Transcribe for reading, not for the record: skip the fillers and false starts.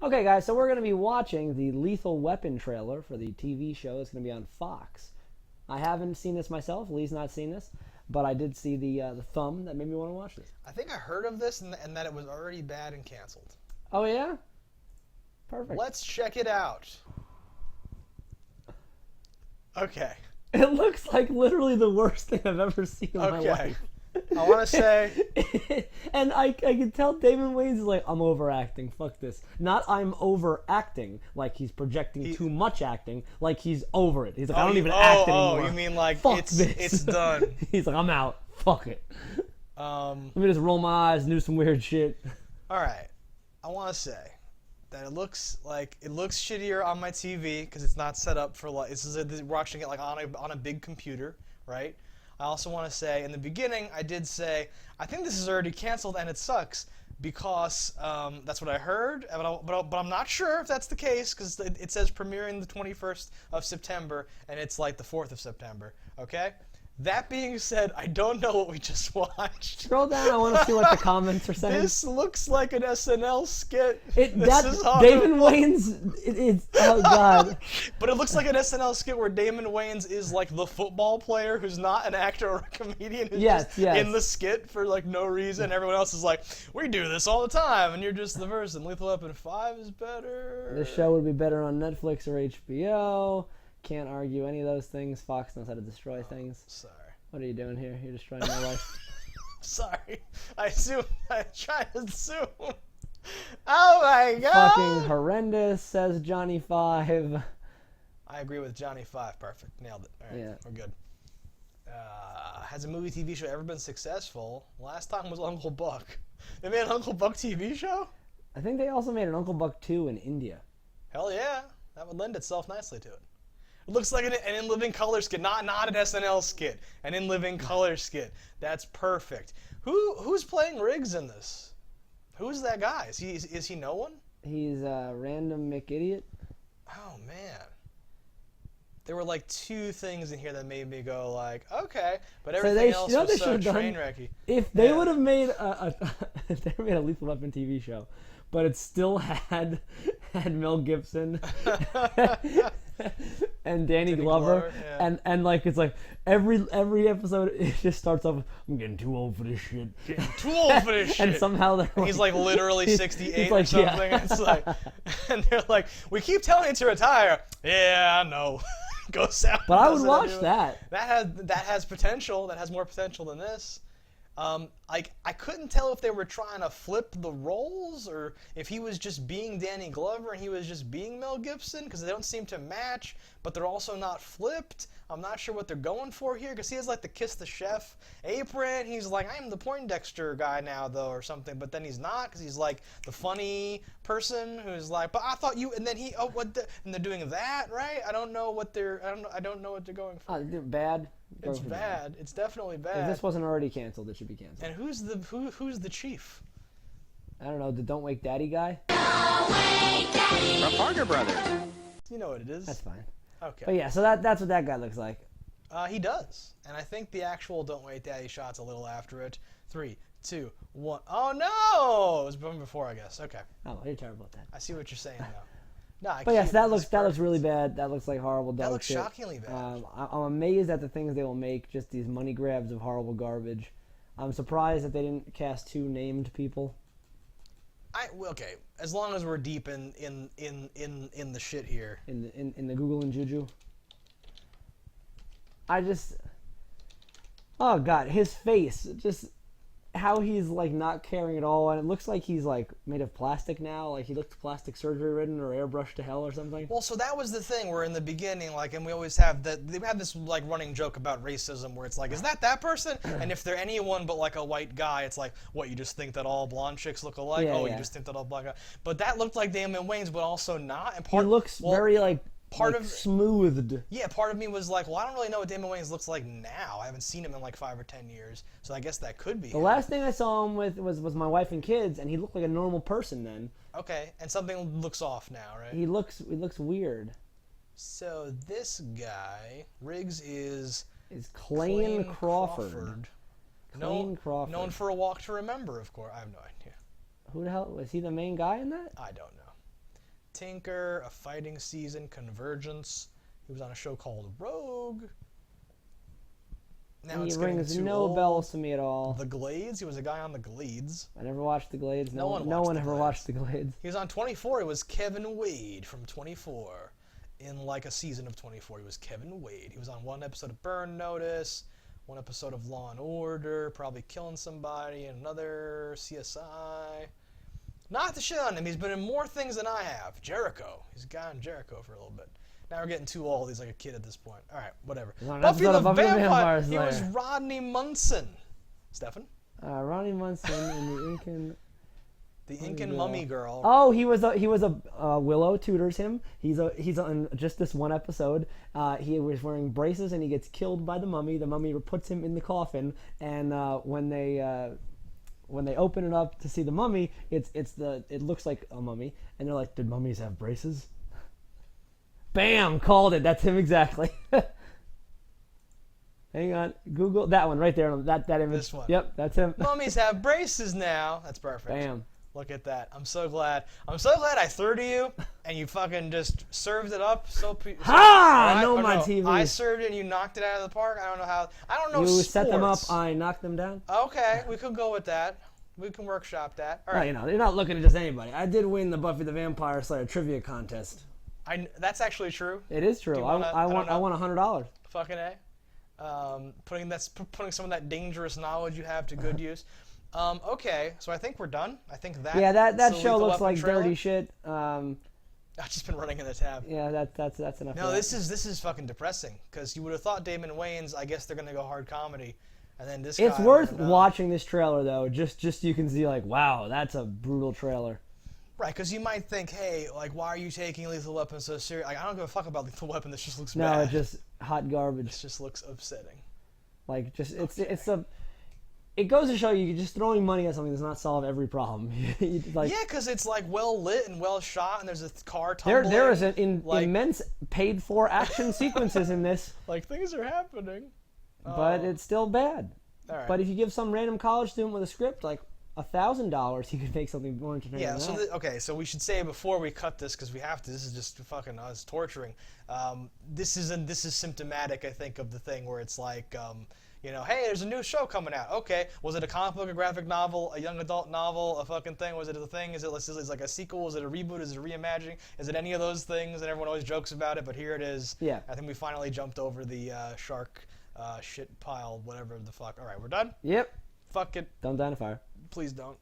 Okay, guys, so we're going to be watching the Lethal Weapon trailer for the TV show. It's going to be on Fox. I haven't seen this myself. Lee's not seen this, but I did see the thumb that made me want to watch this. I think I heard of this and that it was already bad and canceled. Oh, yeah? Perfect. Let's check it out. Okay. It looks like literally the worst thing I've ever seen in my life. I want to say... And I can tell Damon Wayans is like, I'm overacting. Fuck this. Not I'm overacting, like he's projecting too much acting, like he's over it. He's like, I don't even act anymore. Oh, you mean like Fuck it's this. it's done. He's like, I'm out. Fuck it. Let me just roll my eyes and do some weird shit. All right. I want to say that it looks shittier on my TV because it's not set up for like we're watching it like on a big computer, right? I also want to say in the beginning I did say I think this is already canceled and it sucks because that's what I heard, but I'm not sure if that's the case because it says premiering the 21st of September and it's like the 4th of September. Okay. That being said, I don't know what we just watched. Scroll down. I want to see what the comments are saying. This looks like an SNL skit. Damon Wayans. It's oh god. But it looks like an SNL skit where Damon Wayans is like the football player who's not an actor or a comedian who's just in the skit for like no reason. Everyone else is like, we do this all the time, and you're just the person. Lethal Weapon 5 is better. The show would be better on Netflix or HBO. Can't argue any of those things. Fox knows how to destroy things. Sorry. What are you doing here? You're destroying my life. Sorry. I tried to zoom. Oh my god. Fucking horrendous, says Johnny 5. I agree with Johnny 5. Perfect. Nailed it. All right. Yeah. We're good. Has a movie TV show ever been successful? Last time was Uncle Buck. They made an Uncle Buck TV show? I think they also made an Uncle Buck 2 in India. Hell yeah. That would lend itself nicely to it. It looks like an In Living Color skit, not an SNL skit. An In Living Color skit. That's perfect. Who's playing Riggs in this? Who's that guy? Is he no one? He's a random McIdiot. Oh man. There were like two things in here that made me go like, okay, but everything else was so train wrecky. If they would have made they made a Lethal Weapon TV show, but it still had Mel Gibson and Danny Glover, yeah. and like it's like every episode it just starts off, I'm getting too old for this shit. Getting too old for this shit. And somehow they're like, he's like literally 68 like, or something. yeah. It's like, and they're like, we keep telling you to retire. Yeah, I know. Goes out. But I would watch that. That has potential. That has more potential than this. I couldn't tell if they were trying to flip the roles or if he was just being Danny Glover and he was just being Mel Gibson because they don't seem to match, but they're also not flipped. I'm not sure what they're going for here because he has like the Kiss the Chef apron. He's like, I'm the Poindexter guy now though or something, but then he's not because he's like the funny person who's like, but I thought you, and then and they're doing that, right? I don't know what they're going for. They're bad. It's bad. It's definitely bad. If this wasn't already canceled, it should be canceled. And who's the chief? I don't know, the Don't Wake Daddy guy? Don't Wake Daddy. From Parker Brothers. You know what it is. That's fine. Okay. But yeah, so that's what that guy looks like. He does. And I think the actual Don't Wake Daddy shot's a little after it. 3, 2, 1. Oh no! It was before, I guess. Okay. Oh, you're terrible at that. I see what you're saying now. No, but yes, that looks really bad. That looks like horrible dog That looks shit. shockingly bad. I'm amazed at the things they will make, just these money grabs of horrible garbage. I'm surprised that they didn't cast 2 named people. Okay, as long as we're deep in the shit here. In the Google and Juju. Oh god, his face, just how he's like not caring at all, and it looks like he's like made of plastic now, like he looks plastic surgery ridden or airbrushed to hell or something. Well, so that was the thing where in the beginning, like, and we always have that, they have this like running joke about racism where it's like, is that person? And if they're anyone but like a white guy, it's like, what, you just think that all blonde chicks look alike? Yeah, you just think that all black guys. But that looked like Damon Wayans, but also not. And he looks very like smoothed. Yeah, part of me was like, well, I don't really know what Damon Wayans looks like now. I haven't seen him in like 5 or 10 years, so I guess that could be The last thing I saw him with was my wife and kids, and he looked like a normal person then. Okay, and something looks off now, right? He looks weird. So this guy, Riggs, is Clayne Crawford. Clayne Crawford. Known for A Walk to Remember, of course. I have no idea. Who the hell was he? The main guy in that? I don't know. Tinker, A Fighting Season, Convergence. He was on a show called Rogue. Now He it's getting rings too no old. bells to me at all. The Glades. He was a guy on The Glades. I never watched the Glades. No one no watched one The ever Glades. watched the Glades. He was on 24. It was Kevin Wade from 24. In like a season of 24, he was Kevin Wade. He was on one episode of Burn Notice, one episode of Law and Order, probably killing somebody, and another CSI. Not to shit on him. He's been in more things than I have. Jericho. He's a guy in Jericho for a little bit. Now we're getting too old. He's like a kid at this point. All right, whatever. He's on an Buffy episode the of Buffy the Vampire. Vampire He was Slayer. Rodney Munson. Stefan? Ronnie Munson and the Incan. The Incan mummy girl. Oh, he was a Willow tutors him. He's on just this one episode. He was wearing braces and he gets killed by the mummy. The mummy puts him in the coffin, and when they open it up to see the mummy, it looks like a mummy, and they're like, "Did mummies have braces?" Bam! Called it. That's him exactly. Hang on, Google that one right there. That image. This one. Yep, that's him. Mummies have braces now. That's perfect. Bam. Look at that. I'm so glad. I'm so glad I threw to you and you fucking just served it up. Ha! I Know my TV. I served it and you knocked it out of the park. I don't know how. I don't know You sports. set them up. I knocked them down. Okay, we could go with that. We can workshop that. All No, right. you know, you're not looking at just anybody. I did win the Buffy the Vampire Slayer trivia contest. That's actually true. It is true. Do you wanna- I don't I know. won $100. Fucking A. Putting some of that dangerous knowledge you have to good use. Okay, so I think we're done. I think that. Yeah, that that's the show Lethal looks Weapon like trailer. dirty shit. I've just been running in the tab. Yeah, that's enough. No, of this that. is fucking depressing because you would have thought Damon Wayans. I guess they're gonna go hard comedy, and then this. It's guy, worth I don't know. watching this trailer though, just so you can see like, wow, that's a brutal trailer. Right, because you might think, hey, like, why are you taking Lethal Weapon so serious? Like, I don't give a fuck about Lethal Weapon. This just looks No, bad. it's just hot garbage. This just looks upsetting. Like, just it goes to show you just throwing money at something does not solve every problem. Like, Yeah, because it's like well lit and well shot, and there's a car tumbling. there is an like, immense paid for action sequences in this, like things are happening. but it's still bad. All right. But if you give some random college student with a script like $1,000, he could make something more entertaining. Yeah, than so that. okay, so we should say before we cut this because we have to. This is just fucking us torturing. This is symptomatic, I think, of the thing where it's like, you know, hey, there's a new show coming out. Okay, was it a comic book, a graphic novel, a young adult novel, a fucking thing? Was it a thing? Is it like a sequel? Is it a reboot? Is it a reimagining? Is it any of those things? And everyone always jokes about it, but here it is. Yeah. I think we finally jumped over the shark shit pile, whatever the fuck. All right, we're done. Yep. Fuck it. Don't die in a fire. Please don't.